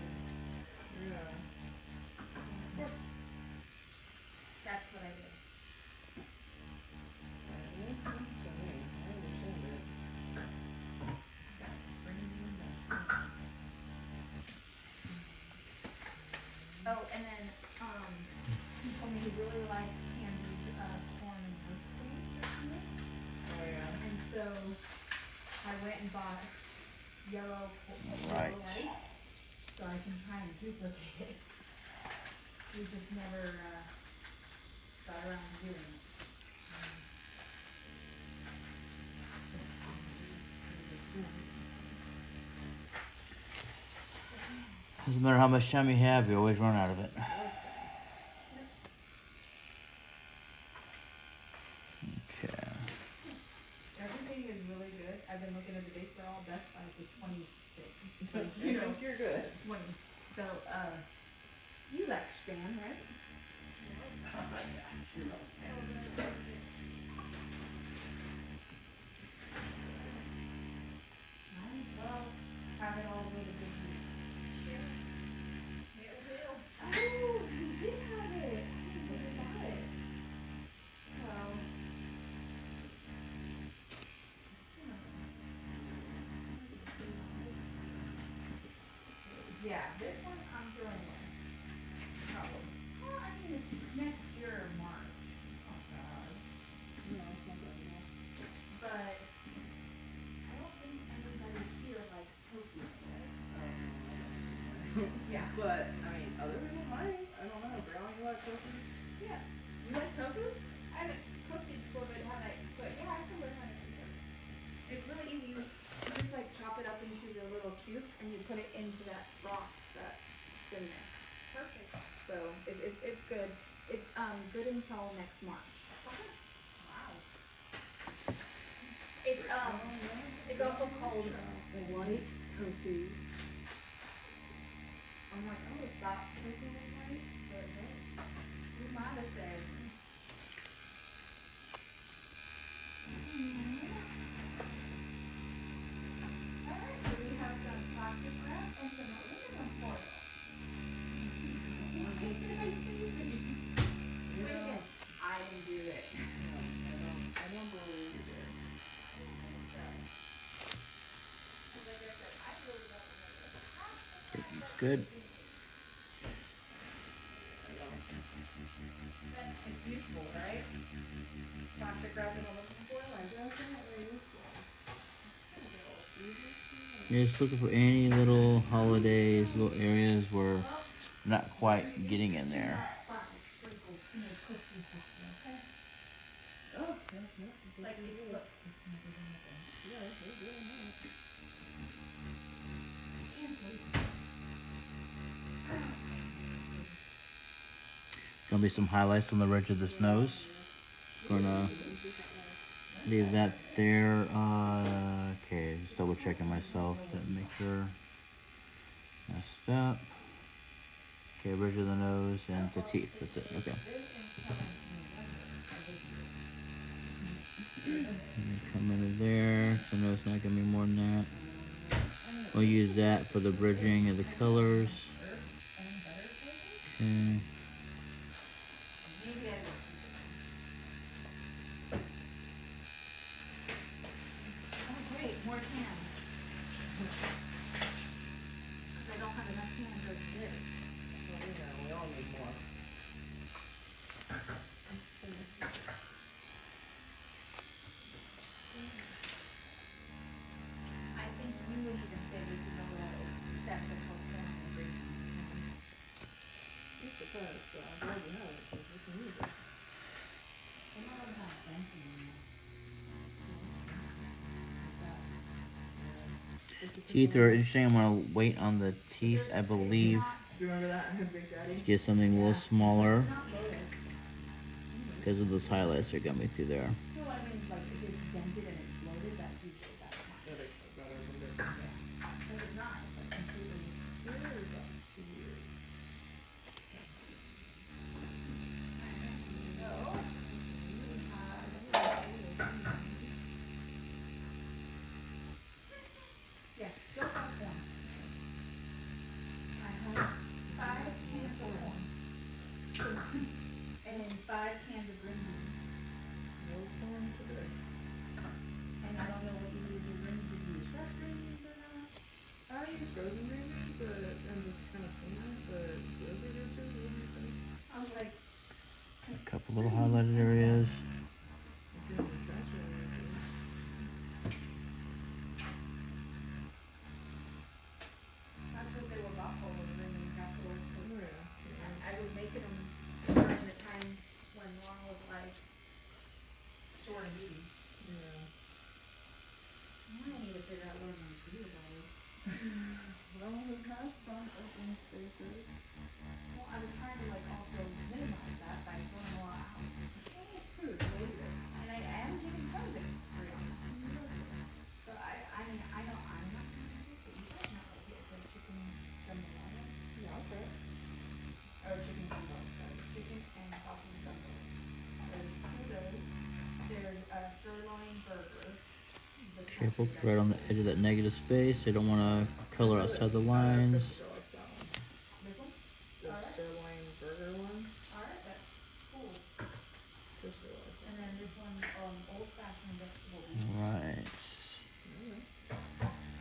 yeah. That's what I did. It makes sense to me. I understand it. Got green beans and oh, and then, he told me he really liked Candy's, corn and parsley. Oh yeah. And so I went and bought yellow Right. rice, so I can try and duplicate it. We just never, got around to doing it. doesn't matter how much time you have, you always run out of it. Okay. Everything is really good. I've been looking at the dates, they're all best by the 26th. You know, you're good. 20. So, you like Stan, right? Might as well have it all the way to good use. Oh, you did have it. I didn't think about it. So, yeah, this one I'm throwing away. Probably. Well, I mean, it's next year, March. Oh, God. But I don't think anybody here likes tofu. Yeah. But I mean, other people might. I don't know. Brown, you like cooking? Yeah. You like tofu? I haven't cooked it before, but yeah, I can learn how to cook it. It's really easy. You just like chop it up into the little cubes and you put it into that broth that's in there. Perfect. So it's good. It's good until next March. Wow. It's also called white tofu. I'm like, oh, stop taking it right, but no. You might have said. Alright, so we have some plastic wrap and some aluminum foil. Why did I say these? Yeah. I didn't do it. I don't believe it. Like I said, I really don't remember. Bacon's good. It's useful, right? Plastic wrap and aluminum foil, I definitely useful. You're just looking for any little holidays, little areas where we're not quite getting in there. Sprinkles, cookies this way, okay? Oh, yeah. Like it's Gonna be some highlights on the ridge of this nose. Gonna leave that there. Okay, just double checking myself to make sure. Messed up. Okay, ridge of the nose and the teeth. That's it. Okay. Come into there. The nose not gonna be more than that. We'll use that for the bridging of the colors. Okay. Oh, great, more cans. I don't have enough cans as it is. We all need more. I think you would even say this is a little excessive for can and green ones. It's a good, but I'm glad you have it, because we can use it. They don't have fancy anymore. Teeth are interesting. I'm gonna wait on the teeth. I believe Do you remember that in Big Daddy? get something a little smaller It's not loaded. because of those highlights that are gonna be through there. No, I mean, like, if it's dented and it's loaded, that's usually bad. Yeah, they better than Big If it's not, it's like completely. Yeah, go for corn. I have 5 cans of corn. And then 5 cans of green beans. No corn today. And I don't know what you use your green beans, do you use fresh green beans or not? I use frozen green beans, but I'm just kind of steam it, but those are good too. What do you think? I was like, A couple little highlighted areas. It's in the trash right now, too. that's what they were bought for, was green beans afterwards, 'cause Oh, yeah. I was making them during the time when Lauren was like short and eating. Yeah. I need to figure out what I'm gonna do about it. Well, we've had some open spaces. Well, I was trying to like also minimize that by throwing a lot out. It's food, later. And I am giving some of it free. So I mean, I know I'm not gonna do it, but you guys not gonna get the chicken jambalaya. Yeah, okay. Or chicken gumbo, sorry, chicken and sausage gumbo. There's 2 of those. There's a sirloin burger. The Careful, country right on the edge of that negative space. They don't want to color outside the lines. Krista likes that one. This one? The Alright. sirloin burger one. Alright, that's cool. Krista likes that. And then this one, old fashioned vegetable beef. Right.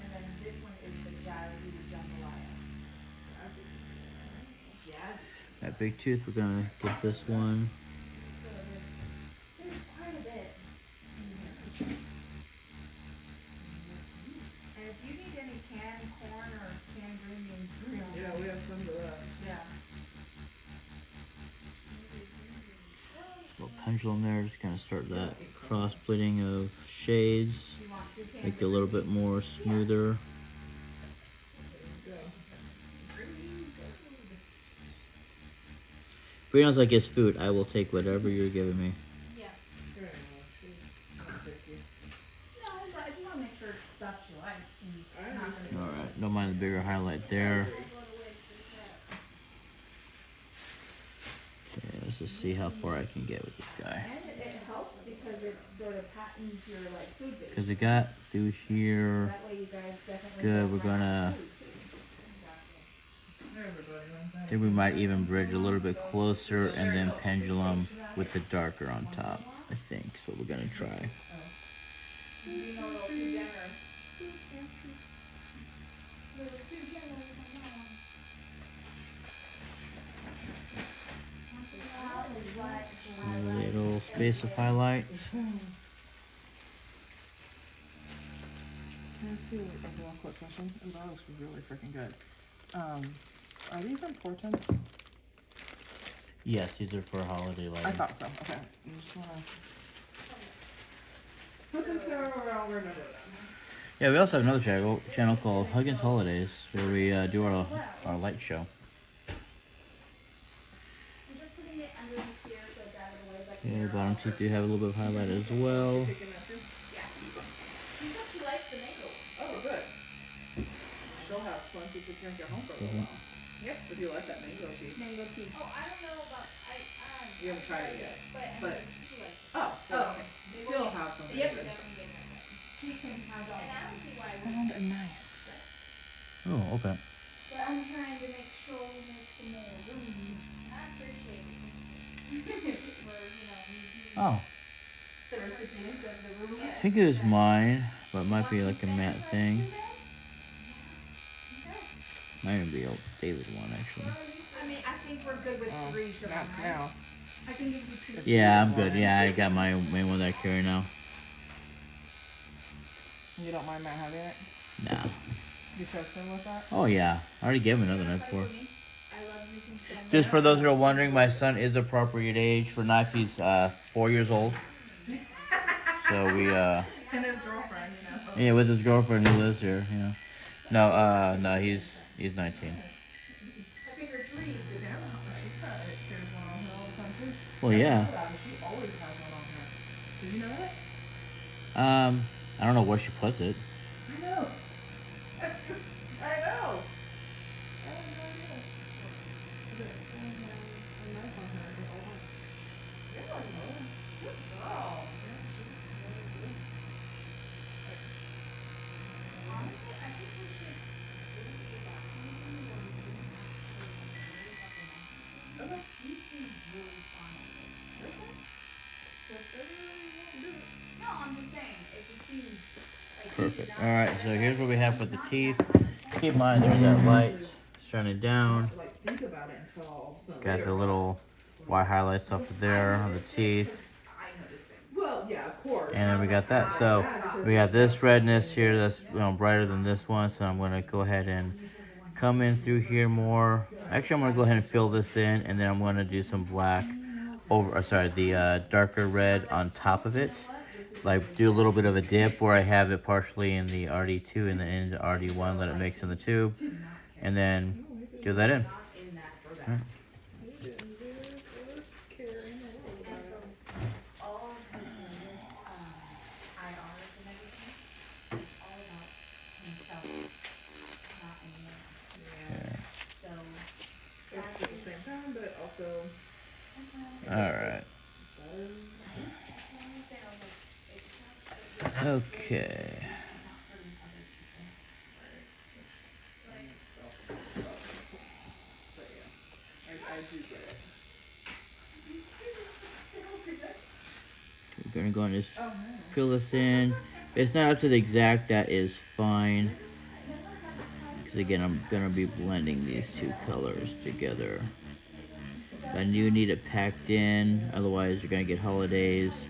And then this one is the jazzy jambalaya. Jazzy. That big tooth, we're gonna get this one. So there's quite a bit. And if you need any canned corn or canned green beans, bring them. Yeah, we have tons of that. Yeah. Little pendulum there, just kind of start that cross bleeding of shades. You want 2 cans? Make it a little bit more smoother. There you go. Brianna's like, it's food. I will take whatever you're giving me. Yeah. Very nice. She's not picky. No, but I just wanna make sure it's stuff she likes and I not understand. gonna. Alright, don't mind the bigger highlight there. Okay, let's just see how far I can get with this guy. And it helps because it sort of patterns your like food base. Because it got through here. That way you guys definitely. Good, don't we're lack gonna- food, too. Everybody wants that. I think we might even bridge a little bit closer and then pendulum with the darker on top. I think is what we're gonna try. Being a little too generous. Little too generous on that one. Once in a while, it's like. A little space of highlight. Can I ask you a real quick question? Oh, that looks really freaking good. Are these important? Yes, these are for holiday I lighting. thought so. Okay. I just wanna. So I'll remember them. Yeah, we also have another channel called Huggins Holidays where we do our light show. I'm just putting it underneath here so it's out of the way, but Yeah, bottom teeth do have a little bit of highlight as well. Picking that too? yeah. She said she likes the mango. Oh, good. She'll have plenty to drink at home for a little while. Yep. If you like that mango tea. Mango tea. Oh, I don't know about You haven't tried it yet. But But- she likes it. Oh, okay. Still have some. Yep, we're definitely getting that. She can have all. And I don't see why we. Oh, okay. But I'm trying to make sure we make some more room. I appreciate it. Oh, The recipient of the room. I think it was mine, but it might be like a matte thing. Might even be a David one actually. I mean, I think we're good with Oh, 3 sugar. that's now. I can give you 2. Yeah, I'm good. Yeah, I got my main one that I carry now. You don't mind Matt having it? Nah. You trust him with that? Oh yeah, I already gave him another knife before. I love using spend. Just for those who are wondering, my son is appropriate age for knife. He's 4 years old. So we And his girlfriend, you know. yeah, with his girlfriend who lives here. You know. No, he's 19. I figured 3 is good. Sarah's right. There's one on her all the time too. Well, yeah. She always has one on her. Did you know that? I don't know where she puts it. I know. I know. I have no idea. Look at Sam has a knife on her at all times. Good girl. Yeah, she's really good. Honestly, I think we should do a documentary where we can actually Okay. he seems really fun. No, I'm just saying, it just seems like Perfect. All right. So here's what we have with the teeth. Keep in mind, there's that light shining down. Like, think about it until all of a sudden. Got the little white highlights off of there on the teeth. Well, yeah, of course. And then we got that. So we got this redness here that's brighter than this one. So I'm gonna go ahead and come in through here more. Actually, I'm gonna go ahead and fill this in, and then I'm gonna do some black over. Sorry, the darker red on top of it. Like do a little bit of a dip where I have it partially in the RD2 and then in the RD1. Let it mix in the tube, and then do that in. Alright. all of his latest IRs and everything, it's all about himself, not anyone else. Yeah. So It's at the same time, but also. All right. Okay. I do get it. We're gonna go and just fill this in. If it's not up to the exact, that is fine. Because again, I'm gonna be blending these two colors together. I do need it packed in, otherwise you're gonna get holidays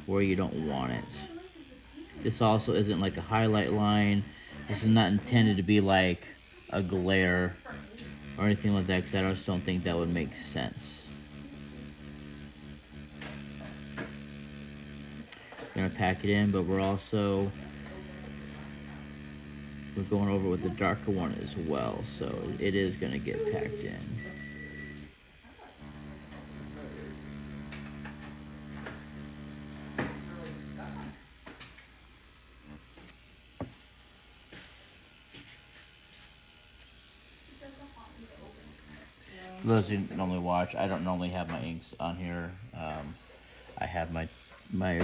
where you don't want it. This also isn't like a highlight line. This is not intended to be like a glare or anything like that, because I just don't think that would make sense. Gonna pack it in, but we're going over with the darker one as well, so it is gonna get packed in. For those who normally watch, I don't normally have my inks on here. I have my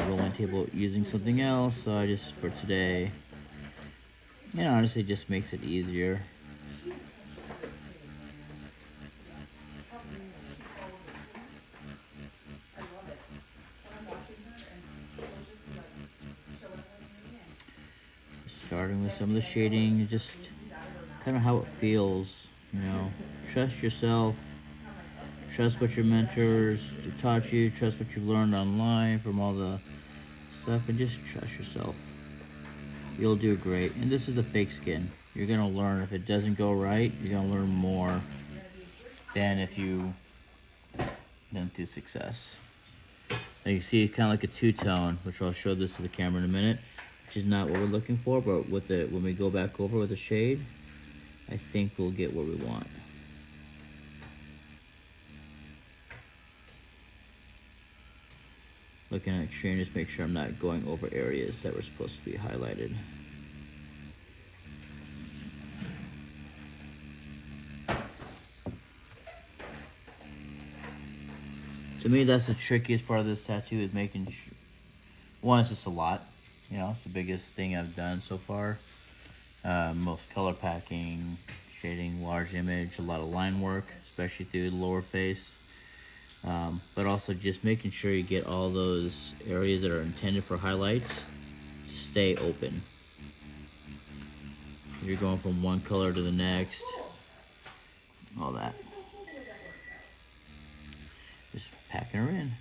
rolling table using something else, so I just, for today, and honestly just makes it easier. Starting with some of the shading, just kind of how it feels, you know. Trust yourself, trust what your mentors taught you, trust what you've learned online from all the stuff, and just trust yourself. You'll do great. And this is the fake skin. You're gonna learn. If it doesn't go right, you're gonna learn more than if you went through success. Now you see it's kind of like a two-tone, which I'll show this to the camera in a minute, which is not what we're looking for, but with the when we go back over with the shade, I think we'll get what we want. Looking at extreme, just make sure I'm not going over areas that were supposed to be highlighted. To me, that's the trickiest part of this tattoo, is making sure, one, it's just a lot, you know, it's the biggest thing I've done so far. Most color packing, shading, large image, a lot of line work, especially through the lower face. But also just making sure you get all those areas that are intended for highlights to stay open. You're going from one color to the next, all that. Just packing her in.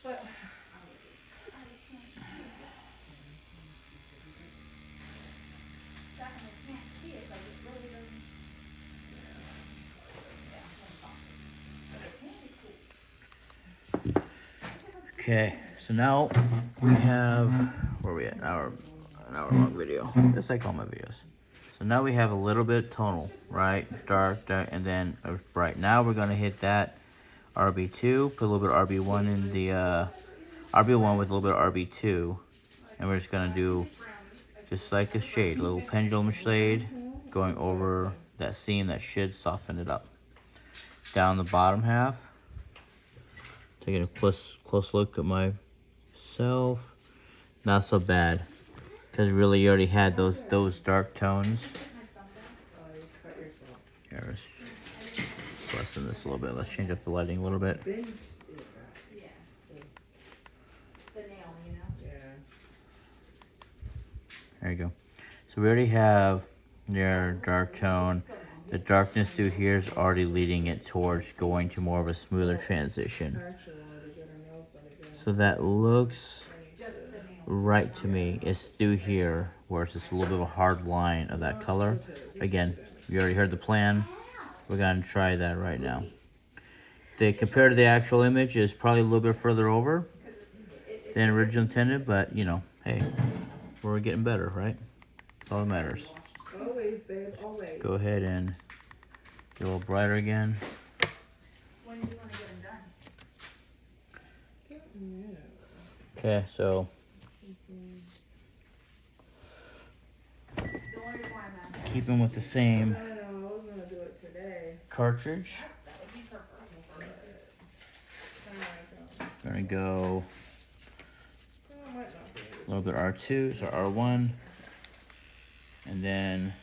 But definitely can't see it, but it really doesn't. Yeah, no sauces. Okay, so now we have, where are we at? An hour long video, just like all my videos. So now we have a little bit tonal, right? Dark, and then bright. Now we're gonna hit that RB2, put a little bit of RB1 in the RB1 with a little bit of RB2, and we're just gonna do just like a shade, a little pendulum shade going over that seam that should soften it up. Down the bottom half, taking a close look at myself. Not so bad, because really you already had those dark tones. Here, let's lessen this a little bit. Let's change up the lighting a little bit. Yeah. The nail, you know? Yeah. There you go. So we already have their dark tone. The darkness through here is already leading it towards going to more of a smoother transition. I actually wanted to get our nails done again. So that looks Just the nail. right to me. It's through here where it's just a little bit of a hard line of that color. Again, you already heard the plan. We're gonna try that right now. Compared to the actual image, is probably a little bit further over than originally intended, but you know, hey, we're getting better, right? That's all that matters. Always, babe, always. Go ahead and get a little brighter again. When do you want to get them done? Okay, so The only reason why I'm asking. keeping with the same I know, I was gonna do it today. cartridge, That would be perfect. gonna go I might not be. a little bit R2, so R1, and then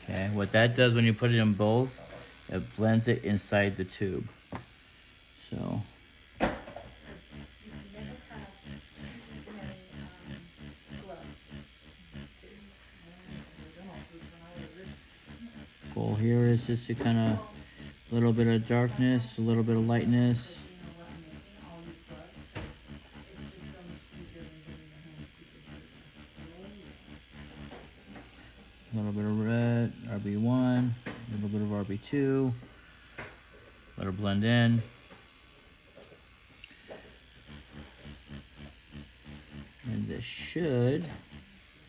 okay, what that does when you put it in both, it blends it inside the tube. So goal here is just to kind of a little bit of darkness, a little bit of lightness. A little bit of red, RB1, a little bit of RB2. Let her blend in. And this should,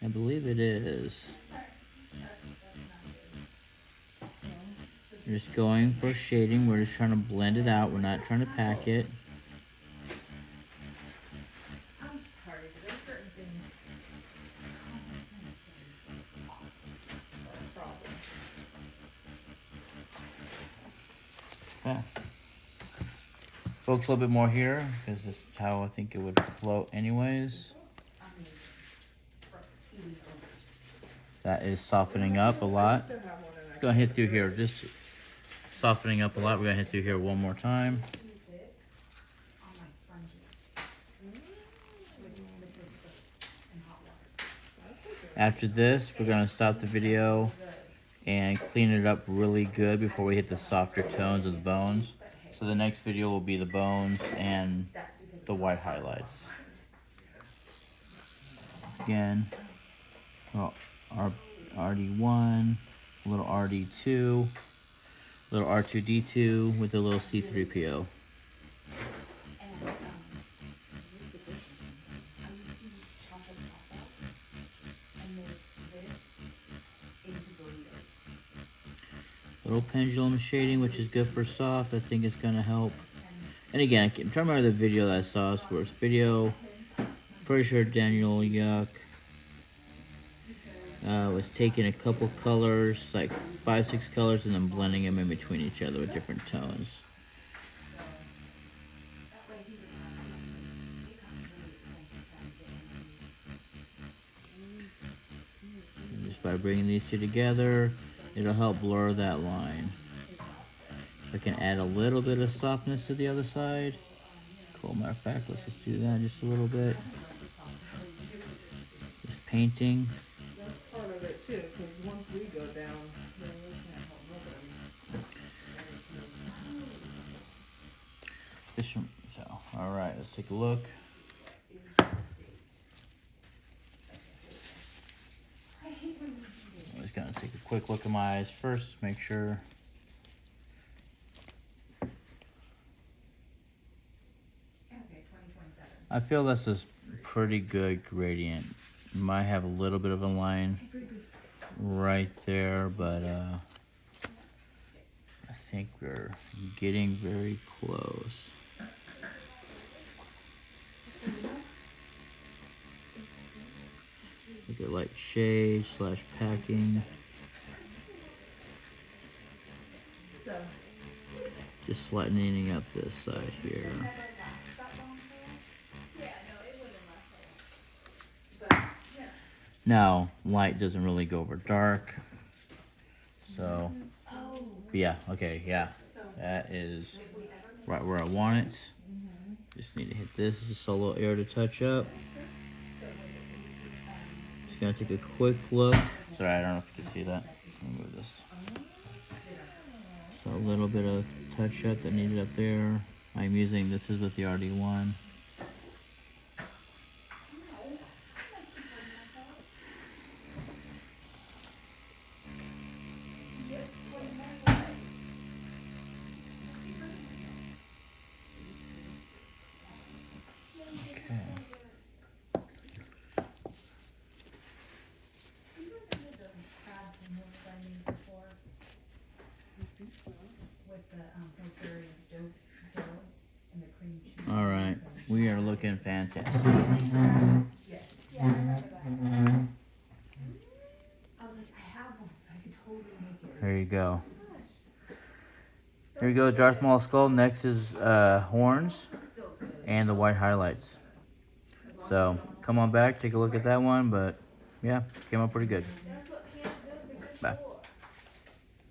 I believe it is. We're just going for shading. We're just trying to blend it out. We're not trying to pack it. I'm sorry, but there's certain things. Okay. Focus a little bit more here, because this is how I think it would float anyways. That is softening up a lot. Still have one in there. Gonna hit through here, just softening up a lot. We're gonna hit through here one more time. Use this on my sponges with liquid soap and hot water. After this, we're gonna stop the video and clean it up really good before we hit the softer tones of the bones. So the next video will be the bones and the white highlights. Again, little RD1, a little RD2, little R2D2 with a little C3PO. Little pendulum shading, which is good for soft. I think it's gonna help. And again, I'm trying to remember the video that I saw. His first video. Pretty sure Daniel Yuck was taking a couple colors, like 5-6 colors, and then blending them in between each other with different tones. And just by bringing these two together, it'll help blur that line. I can add a little bit of softness to the other side. Cool, matter of fact, let's just do that just a little bit. Just painting. That's part of it too, because once we go down, then we can't help nobody. So, alright, let's take a look. I'm just gonna take a quick look at my eyes first, just make sure. I feel this is pretty good gradient. Might have a little bit of a line right there, but I think we're getting very close. Look at light shade / packing. Just lightening up this side here. Now, light doesn't really go over dark. So, but yeah, okay, yeah. That is right where I want it. Just need to hit this just a little air to touch up. Just gonna take a quick look. Sorry, I don't know if you can see that. Let me move this. So a little bit of touch up that needed up there. I'm using, this is with the RD1. All right, we are looking fantastic. Yes. Yeah, I remember that. I was like, I have one, so I could totally make it. There you go. Here we go, Darth Maul skull. Next is horns and the white highlights. So come on back, take a look at that one. But yeah, came out pretty good. Bye.